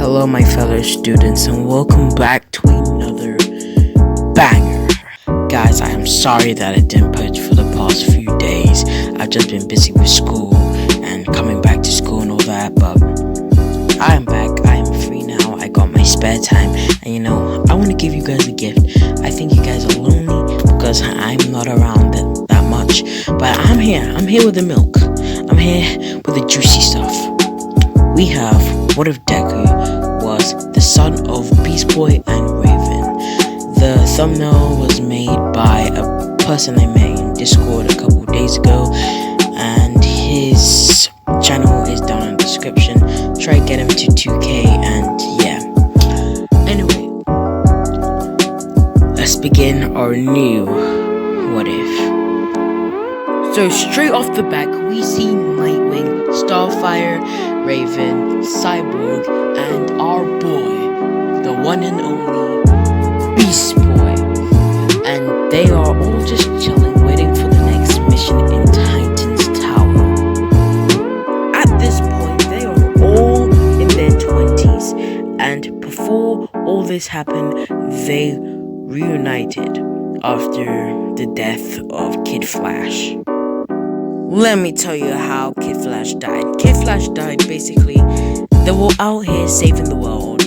Hello, my fellow students, and welcome back to another banger. Guys, I am sorry that I didn't post for the past few days. I've just been busy with school and coming back to school and all that, but I am back. I am free now. I got my spare time, and I want to give you guys a gift. I think you guys are lonely because I'm not around that much, but I'm here. I'm here with the milk. I'm here with the juicy stuff. We have what if Deku was the son of Beast Boy and Raven. The thumbnail was made by a person I met in Discord a couple days ago, and his channel is down in the description. Try to get him to 2k, and yeah. Anyway, let's begin our new what if. So straight off the back, we see Nightwing, Starfire, Raven, Cyborg, and our boy, the one and only Beast Boy. And they are all just chilling, waiting for the next mission in Titan's Tower. At this point, they are all in their 20s, and before all this happened, they reunited after the death of Kid Flash. Let me tell you how Kid Flash died. Kid Flash died basically, they were out here saving the world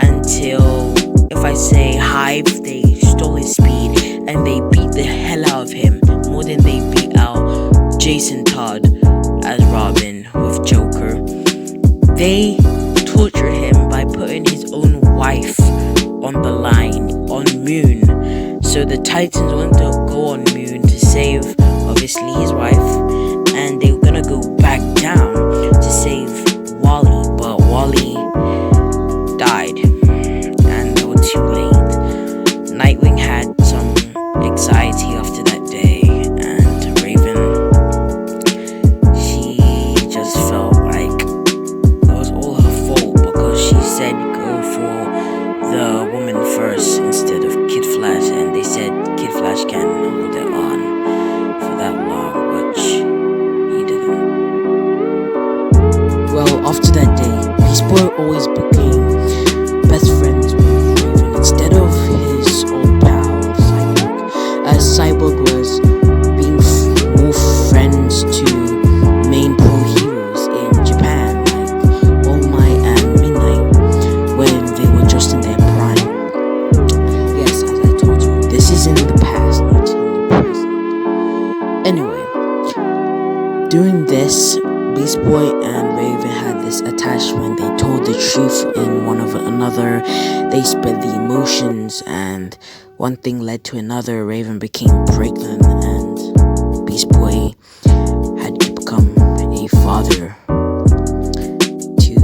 until, if I say Hive, they stole his speed and they beat the hell out of him more than they beat out Jason Todd as Robin with Joker. They tortured him by putting his own wife on the line on Moon. So the Titans wanted to go on Moon to save obviously his wife, and they were gonna go back down to save Wally, but Wally died and they were too late. Nightwing had some anxiety after that day, and Raven, she just felt like it was all her fault because she said go for the woman first instead of Kid Flash, and they said Kid Flash can hold it on for that long, which he didn't. Well, after that day, Beast Boy always became best friends with Raven instead of his old pal Cyborg, as Cyborg was being more friends to main pro heroes in Japan like All Might and Midnight when they were just in their prime. Yes, as I told you, this is in the past, not in the present. Anyway, doing this, Beast Boy and Raven had this attachment. They told the truth in one of another. They spread the emotions, and one thing led to another. Raven became pregnant, and Beast Boy had become a father to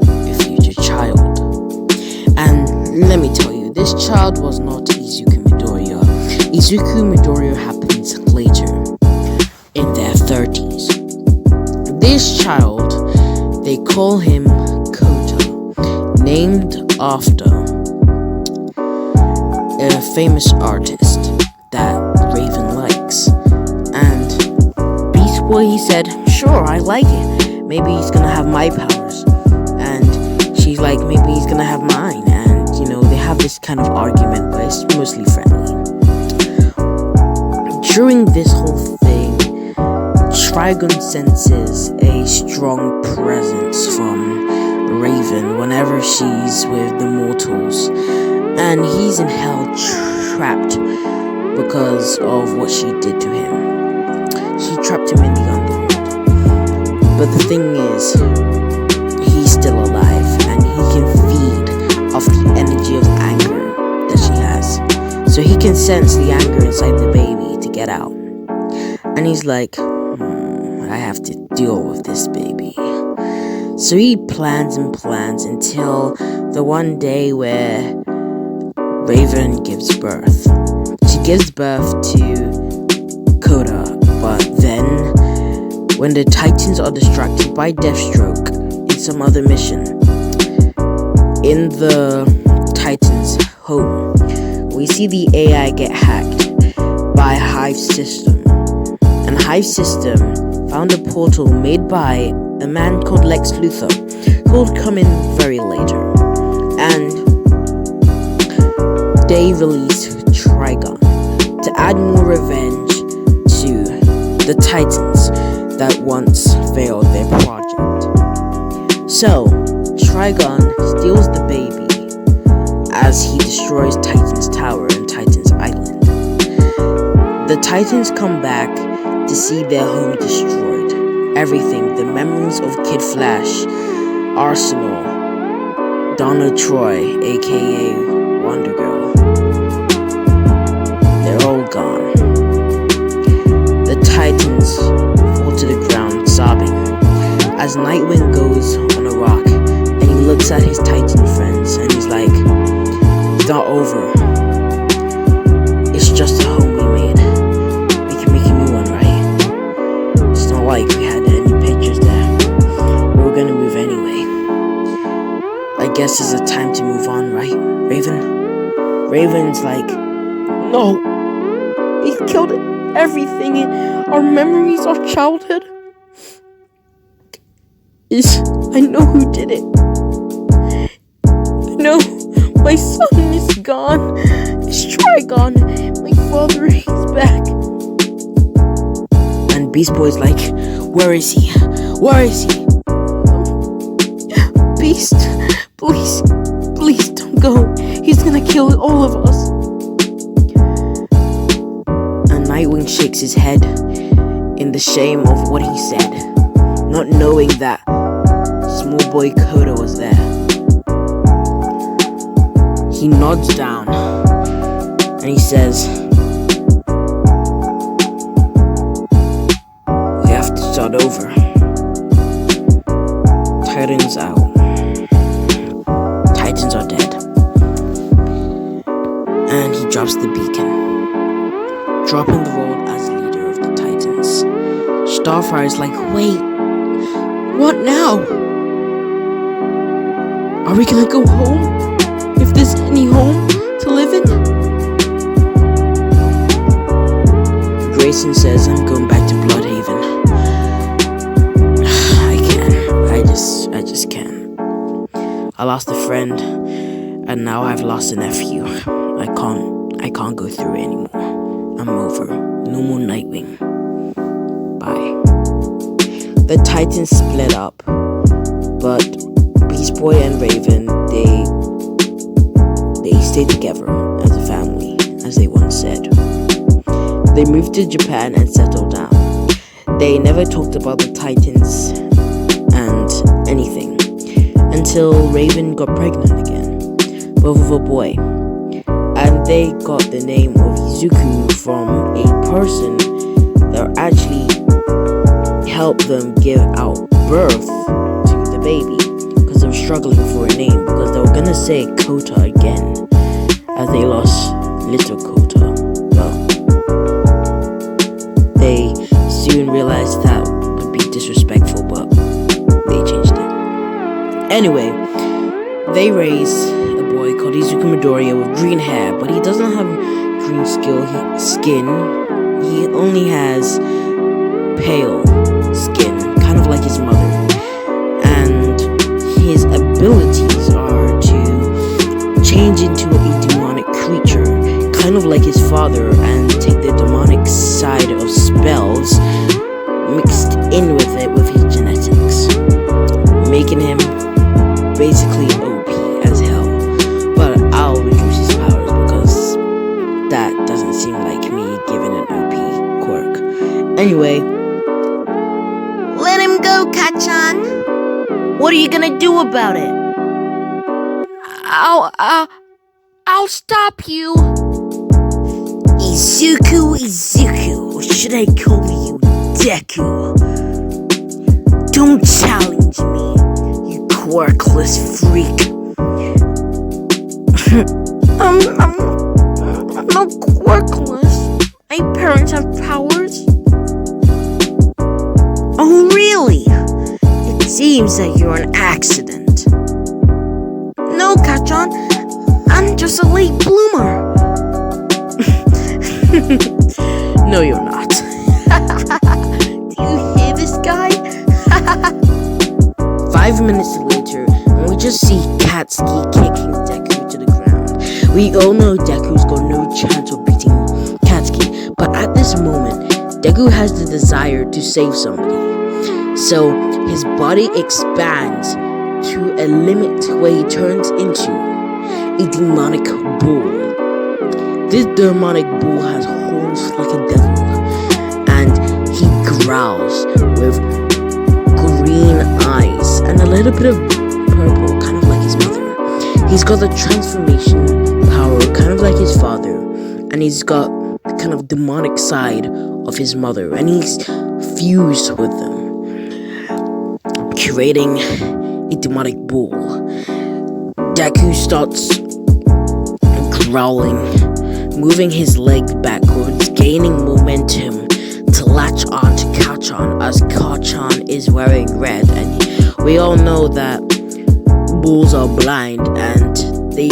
a future child. And let me tell you, this child was not Izuku Midoriya. Izuku Midoriya happens later, in their 30s. This child, they call him Kota, named after a famous artist that Raven likes. And Beast Boy, he said, sure, I like it. Maybe he's gonna have my powers. And she's like, maybe he's gonna have mine. And, they have this kind of argument, but it's mostly friendly. During this whole thing, Trigon senses a strong presence from Raven whenever she's with the mortals, and he's in hell trapped because of what she did to him. She trapped him in the underworld, but the thing is, he's still alive and he can feed off the energy of anger that she has, so he can sense the anger inside the baby to get out, and he's like, I have to deal with this baby. So he plans and plans until the one day where Raven gives birth. She gives birth to Kota, but then when the Titans are distracted by Deathstroke in some other mission in the Titans' home, we see the AI get hacked by Hive System, and Hive System found a portal made by a man called Lex Luthor, who will come in very later. and they release Trigon to add more revenge to the Titans that once failed their project. So, Trigon steals the baby as he destroys Titan's Tower and Titan's Island. The Titans come back to see their home destroyed. Everything, the memories of Kid Flash, Arsenal, Donna Troy, aka Wonder Girl, they're all gone. The Titans fall to the ground sobbing as Nightwing goes on a rock and he looks at his Titan friends and he's like, it's not over. It's just a home we made. We can make a new one, right? It's not like we had any pictures there. We were gonna move anyway. I guess it's a time to move on, right, Raven? Raven's like, no. He killed everything in our memories of childhood. I know who did it. I know. My son is gone. It's Trigon. My father is back. And Beast Boy's like, where is he? Where is he? Beast, please don't go. He's gonna kill all of us. And Nightwing shakes his head in the shame of what he said, not knowing that small boy Koda was there. He nods down and he says, we have to start over. Titans out. Titans are dead. And he drops the beacon, dropping the role as leader of the Titans. Starfire's like, wait, what now? Are we gonna go home? If there's any home to live in? Grayson says, I'm going back to Bloodhaven. I just can't. I lost a friend, and now I've lost a nephew. I can't go through it anymore. I'm over. No more Nightwing. Bye. The Titans split up, but Beast Boy and Raven, they stay together as a family, as they once said. They moved to Japan and settled down. They never talked about the Titans and anything until Raven got pregnant again, but with a boy. And they got the name of Izuku from a person that actually helped them give out birth to the baby, because they were struggling for a name, because they were gonna say Kota again, as they lost little Kota. Well, they soon realized that would be disrespectful, but they changed it. Anyway, they raise a boy called Izuku Midoriya with green hair, but he doesn't have green skin. He only has pale skin, kind of like his mother. And his abilities are to change into a demonic creature, kind of like his father, and take the demonic side of spells mixed in with it with his genetics, making him basically OP as hell. But I'll reduce his powers because that doesn't seem like me giving an OP quirk. Anyway, let him go, Kachan. What are you gonna do about it? I'll stop you. Izuku, or should I call you Deku? Don't challenge me, you quirkless freak. I'm not quirkless. My parents have powers. Oh, really? It seems that you're an accident. No, Kachan. I'm just a late bloomer. No, you're not. Do you hear this guy? 5 minutes later, and we just see Katsuki kicking Deku to the ground. We all know Deku's got no chance of beating Katsuki, but at this moment, Deku has the desire to save somebody. So his body expands to a limit where he turns into a demonic bull. This demonic bull has horns like a devil, and he growls with green eyes and a little bit of purple, kind of like his mother. He's got the transformation power, kind of like his father, and he's got the kind of demonic side of his mother, and he's fused with them, creating a demonic bull. Deku starts growling, moving his leg backwards, gaining momentum to latch on to Kachan, as Kachan is wearing red, and we all know that bulls are blind and they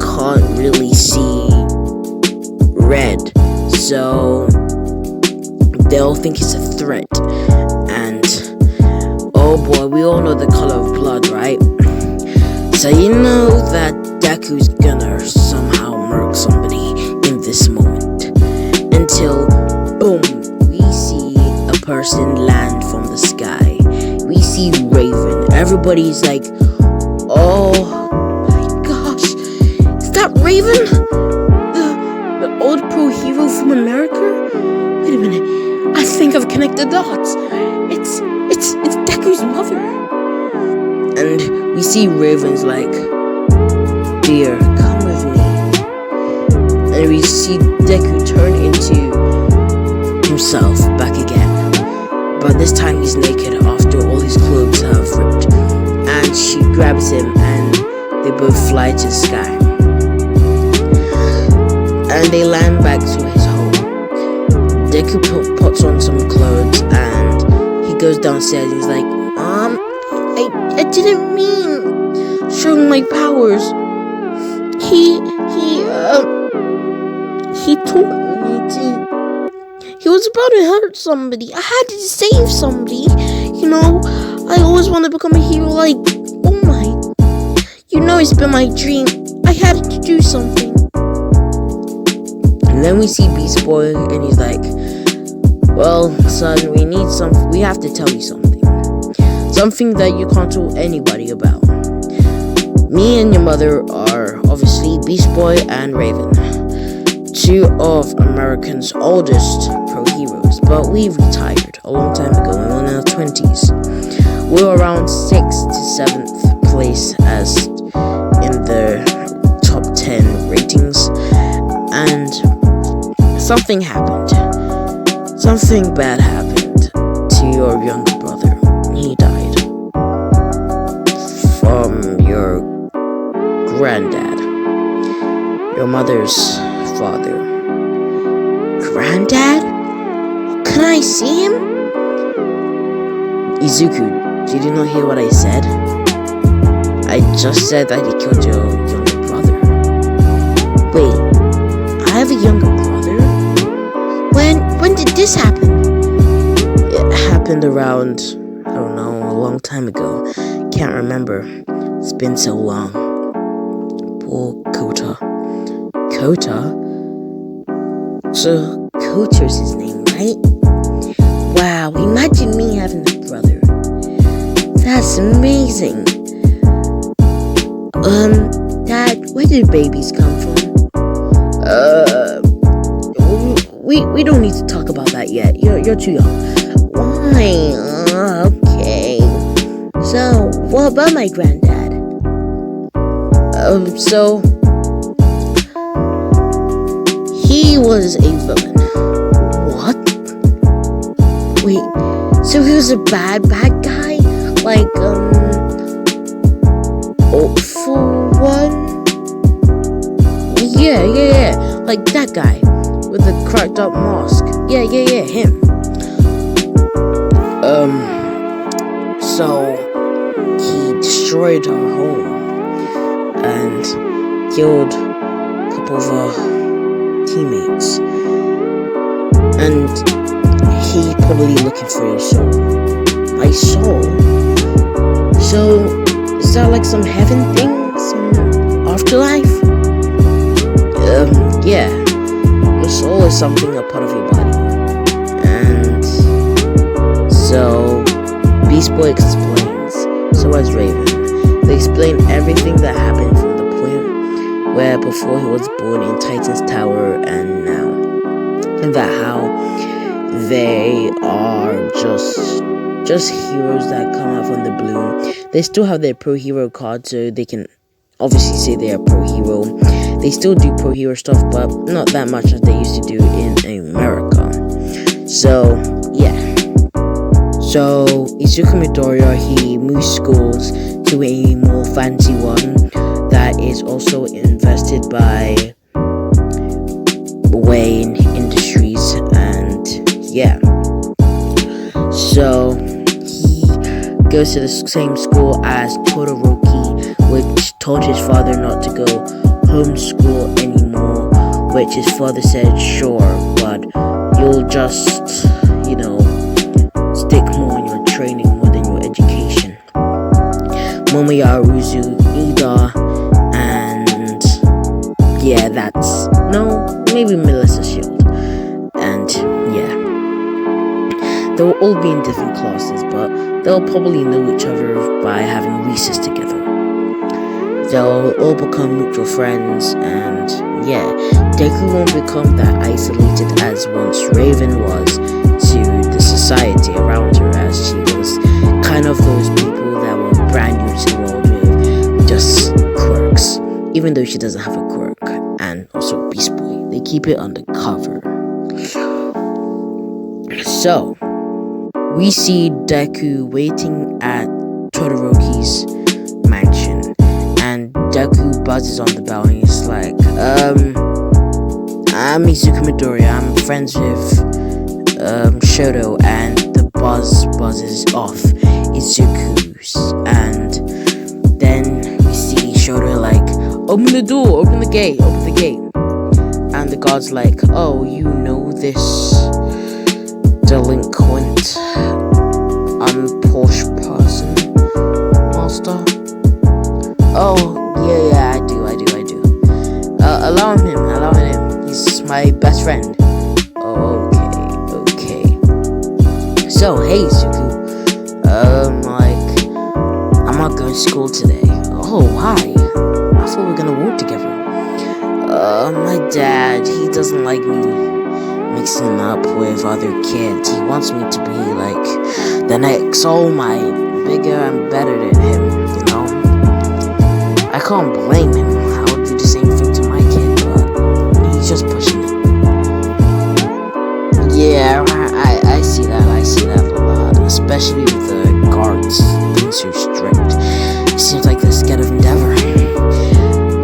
can't really see red, so they'll think it's a threat. And oh boy, we all know the color of blood, right? So you know that Deku's gonna somehow murk somebody in this moment, until boom, we see a person land from the sky. We see Raven. Everybody's like, oh my gosh, is that Raven? The old pro hero from America? Wait a minute, I think I've connected dots. It's Deku's mother. And we see Raven's like, dear, come with me. And we see Deku turn into himself back again. But this time he's naked after all his clothes have ripped. And she grabs him and they both fly to the sky. And they land back to his home. Deku puts on some clothes and he goes downstairs and he's like, I didn't mean showing my powers. He told me to. He was about to hurt somebody. I had to save somebody. You know, I always want to become a hero. Like, oh my, you know, it's been my dream. I had to do something. And then we see Beast Boy, and he's like, well, son, we have to tell you something. Something that you can't tell anybody about. Me and your mother are obviously Beast Boy and Raven, two of America's oldest pro heroes, but we retired a long time ago and we're in our 20s. We're around 6th to 7th place as in the top 10 ratings, and something happened. Something bad happened to your younger brother. He died from your granddad, your mother's father. Granddad? Can I see him? Izuku, did you not hear what I said? I just said that he killed your younger brother. Wait, I have a younger brother? When did this happen? It happened around, I don't know, a long time ago. Can't remember. It's been so long. Poor Kota. Kota? So, Kota's his name, right? Wow, imagine me having a brother. That's amazing. Dad, where did babies come from? We don't need to talk about that yet. You're too young. Why? Okay. So, what about my granddad? So he was a villain. What? Wait, so he was a bad guy? Like, for one? Yeah. Like that guy with the cracked up mask. Yeah, him. So he destroyed our home and killed a couple of our teammates. And he probably looking for your soul. My soul? So, is that like some heaven thing? Some afterlife? Yeah. Your soul is something a part of your body. And so Beast Boy explains. So as Raven. They explain everything that happened from the point where before he was born in Titan's Tower and now. And that how they are just heroes that come out from the blue. They still have their pro hero card, so they can obviously say they are pro hero. They still do pro hero stuff, but not that much as they used to do in America. So yeah. So Izuku Midoriya, he moves schools to a more fancy one that is also invested by Wayne Industries, and yeah. So he goes to the same school as Todoroki, which told his father not to go homeschool anymore, which his father said sure, but you'll just, stick more on your training more than your education. Momoya Aruzu, Ida, and yeah, that's maybe Melissa Shield, and yeah, they'll all be in different classes, but they'll probably know each other by having recess together. They'll all become mutual friends, and yeah, Deku won't become that isolated as once Raven was to the society around her, as she was kind of those people that were brand new to the world with just quirks, even though she doesn't have a quirk. And also Beast Boy, they keep it undercover. So we see Deku waiting at Todoroki's mansion, and Deku buzzes on the bell and he's like, I'm Izuku Midoriya, I'm friends with Shoto, and the buzzes off Izuku's, and then we see Shoto like, open the door, open the gate, and the guard's like, oh, you know this delinquent, Porsche person, master? Oh, yeah, I do. Allow him, he's my best friend. Okay. So, hey, Izuku, I'm not going to school today. Oh, hi. I thought we were gonna work together. My dad, he doesn't like me mixing up with other kids. He wants me to be like the next All Might, bigger and better than him, I can't blame him. I would do the same thing to my kid, but he's just pushing it. Yeah, I see that a lot, especially with the guards being so strict. It seems like they're scared of Endeavor.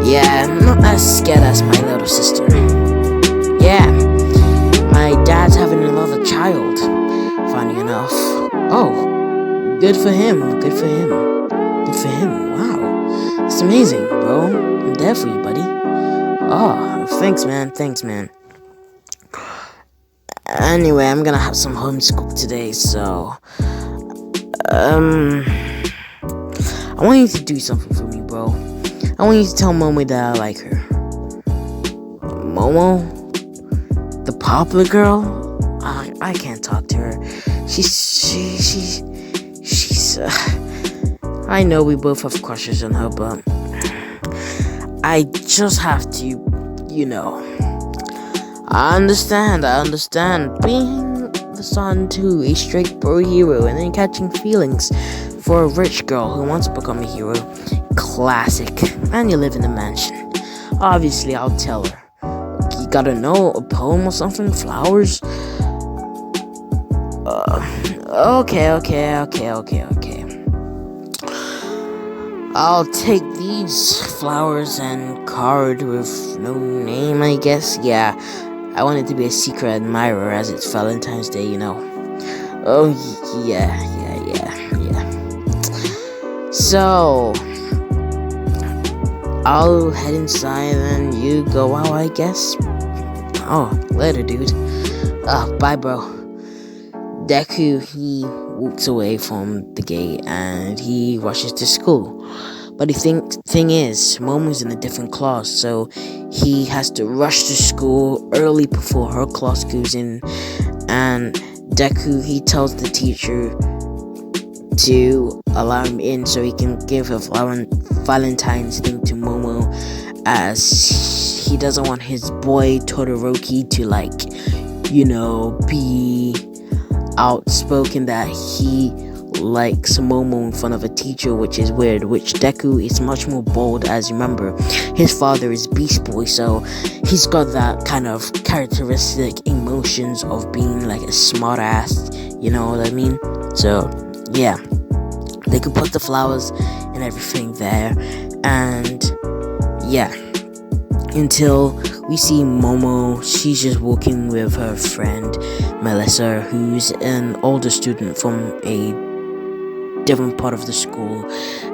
Yeah, I'm not as scared as my little sister. Yeah, my dad's having another child, funny enough. Oh, good for him, wow. It's amazing, bro. I'm there for you, buddy. Oh, thanks, man. Anyway, I'm gonna have some homeschool today, so I want you to do something for me, bro. I want you to tell Momo that I like her. Momo? The popular girl? I can't talk to her. She's I know we both have crushes on her, but I just have to, I understand. Being the son to a straight bro hero and then catching feelings for a rich girl who wants to become a hero. Classic. And you live in a mansion. Obviously, I'll tell her. You gotta know a poem or something? Flowers? Okay. I'll take these flowers and card with no name, I guess. Yeah, I want it to be a secret admirer as it's Valentine's Day, Oh, yeah. So, I'll head inside and you go out, I guess. Oh, later, dude. Bye, bro. Deku, he walks away from the gate and he rushes to school. But the thing is, Momo's in a different class, so he has to rush to school early before her class goes in. And Deku, he tells the teacher to allow him in so he can give a Valentine's thing to Momo, as he doesn't want his boy Todoroki to be outspoken that he likes Momo in front of a teacher, which is weird. Which Deku is much more bold, as you remember, his father is Beast Boy, so he's got that kind of characteristic emotions of being like a smart ass, you know what I mean? So yeah, they could put the flowers and everything there, and yeah, until we see Momo. She's just walking with her friend Melissa, who's an older student from a different part of the school,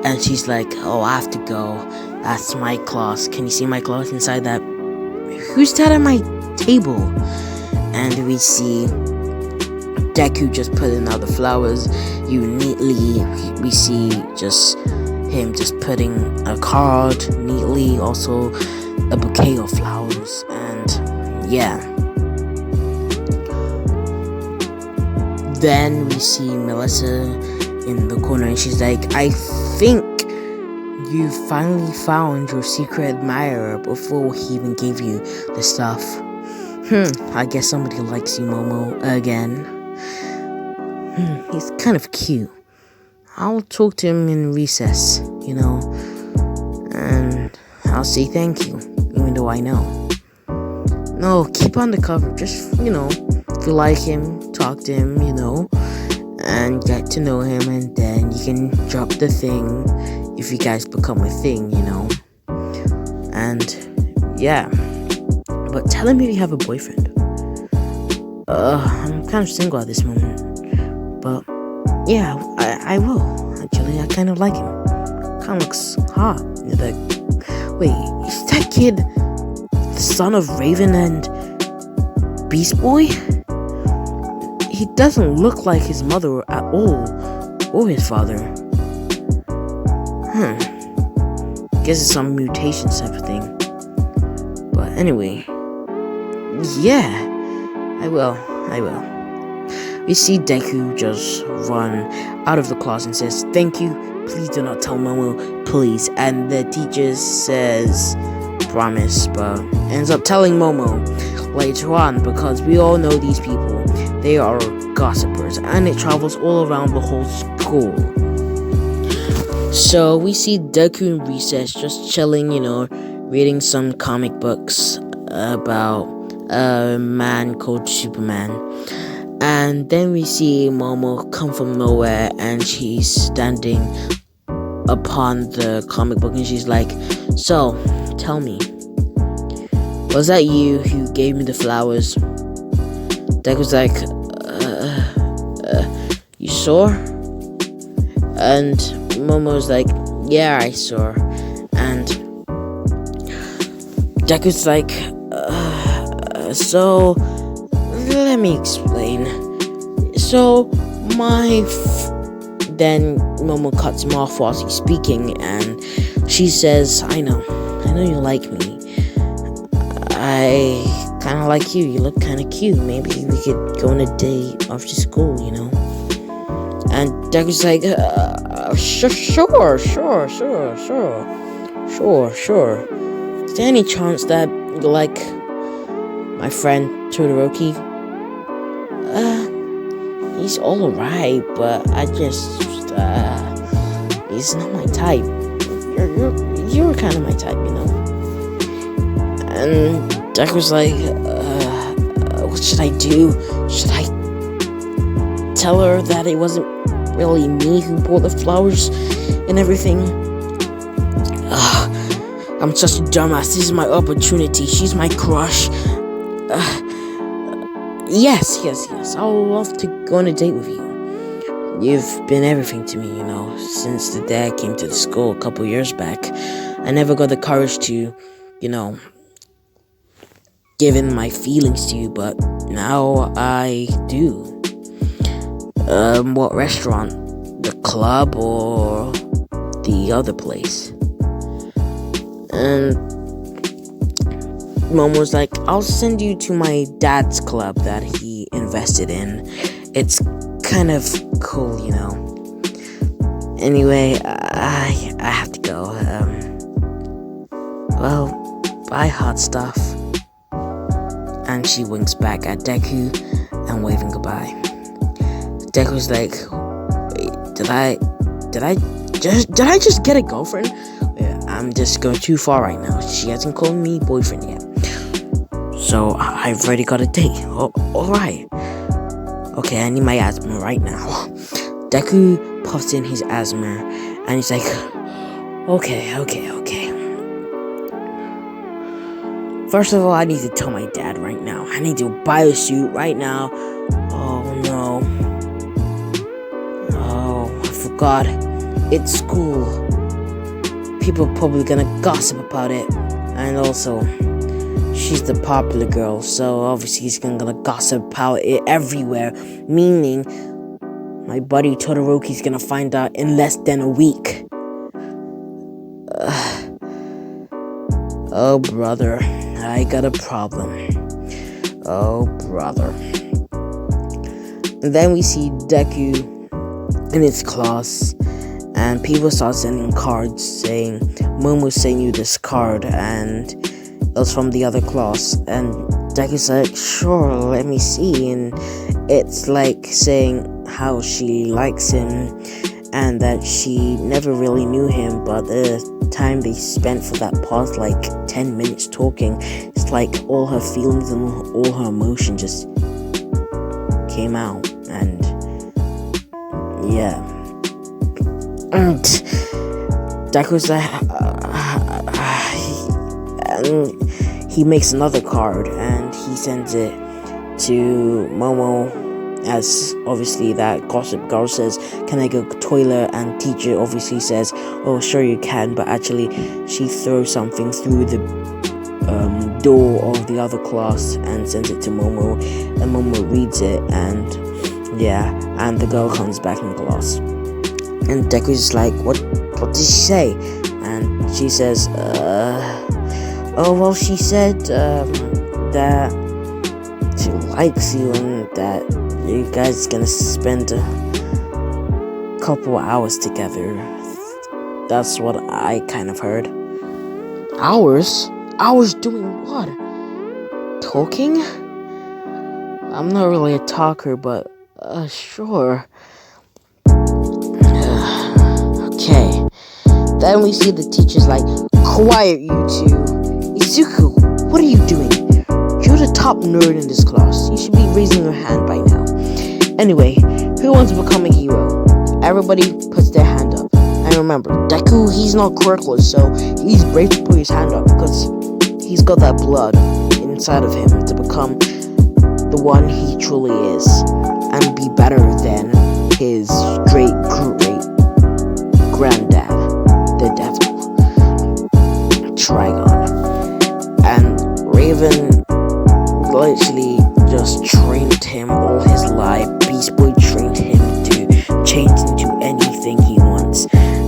and she's like, oh, I have to go, that's my class, can you see my class inside that? Who's that at my table? And we see Deku just putting out the flowers neatly. We see just him just putting a card neatly, also a bouquet of flowers, and yeah. Then we see Melissa in the corner, and she's like, I think you finally found your secret admirer before he even gave you the stuff. I guess somebody likes you, Momo, again. He's kind of cute. I'll talk to him in recess, and I'll say thank you, even though I know. No, keep undercover, just, if you like him, talk to him, and get to know him, and then you can drop the thing if you guys become a thing, and yeah. But tell him if you have a boyfriend. I'm kind of single at this moment, but yeah, I will. Actually, I kind of like him. Kind of looks hot. Like, wait, is that kid the son of Raven and Beast Boy? He doesn't look like his mother at all, or his father. Guess it's some mutation type of thing. But anyway, yeah, I will. We see Deku just run out of the class and says, thank you, please do not tell Momo, please. And the teacher says, promise, but ends up telling Momo later on, because we all know these people. They are gossipers, and it travels all around the whole school. So we see Deku in recess just chilling, reading some comic books about a man called Superman. And then we see Momo come from nowhere, and she's standing upon the comic book, and she's like, so, tell me, was that you who gave me the flowers? Deku's like, you saw? And Momo's like, yeah, I saw. And Deku's like, so, let me explain. So, then Momo cuts him off while he's speaking, and she says, I know you like me. I kind of like you. You look kind of cute. Maybe we could go on a date after school, And Deku's like, sure. Is there any chance that you like my friend Todoroki? He's alright, but I just, he's not my type. You're kind of my type, And Deku's like, what should I do? Should I tell her that it wasn't really me who bought the flowers and everything? I'm such a dumbass. This is my opportunity. She's my crush. Yes. I would love to go on a date with you. You've been everything to me, since the day I came to the school a couple years back. I never got the courage to, give in my feelings to you, but now I do. What restaurant? The club or the other place? And Mom was like, I'll send you to my dad's club that he invested in. It's kind of cool, you know. Anyway, I have to go. Well, bye, hot stuff. And she winks back at Deku and waving goodbye. Deku's like, wait, did I just get a girlfriend? Yeah, I'm just going too far right now. She hasn't called me boyfriend yet. So I've already got a date. Oh, alright. Okay, I need my asthma right now. Deku puffs in his asthma and he's like, okay. First of all, I need to tell my dad right now. I need to buy a suit right now. Oh no. Oh, I forgot. It's school. People are probably gonna gossip about it. And also, she's the popular girl, so obviously he's gonna gossip about it everywhere. Meaning, my buddy Todoroki's gonna find out in less than a week. Oh, brother. I got a problem. Oh, brother. And then we see Deku in his class, and people start sending cards saying, Momo sent you this card, and it was from the other class. And Deku's like, sure, let me see. And it's like saying how she likes him and that she never really knew him, but the time they spent for that past like 10 minutes talking, it's like all her feelings and all her emotion just came out. And yeah, and Deku's like, and he makes another card and he sends it to Momo, as obviously that gossip girl says, can I go to the toilet? And teacher obviously says, oh sure you can, but actually she throws something through the door of the other class and sends it to Momo, and Momo reads it, and yeah, and the girl comes back in class, and Deku's like, what did she say? And she says, oh well, she said that she likes you and that you guys gonna spend a couple hours together. That's what I kind of heard. Hours? Hours doing what? Talking? I'm not really a talker, but sure. Okay. Then we see the teacher's like, quiet you two. Izuku, what are you doing? You're the top nerd in this class. You should be raising your hand by now. Anyway, who wants to become a hero? Everybody puts their hand up. And remember, Deku, he's not quirkless, so he's brave to put his hand up because he's got that blood inside of him to become the one he truly is and be better than his great granddad, the devil, Trigon. And Raven literally just trained him all his life. Beast Boy trained him to change into anything he wants.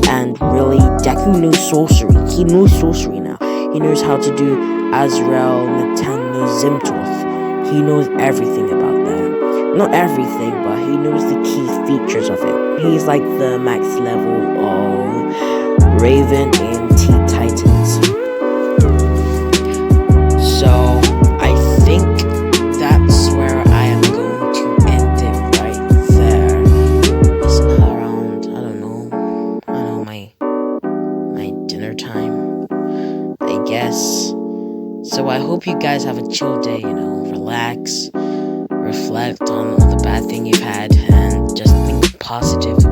And really, Deku knows sorcery. He knows sorcery now. He knows how to do Azrael, Natano, Zimtorth. He knows everything about that. Not everything, but he knows the key features of it. He's like the max level of Raven in Teen Titans. So I think that's where I am going to end it right there. It's around, I don't know, my dinner time, I guess. So I hope you guys have a chill day, you know, relax, reflect on all the bad thing you've had, and just think positive.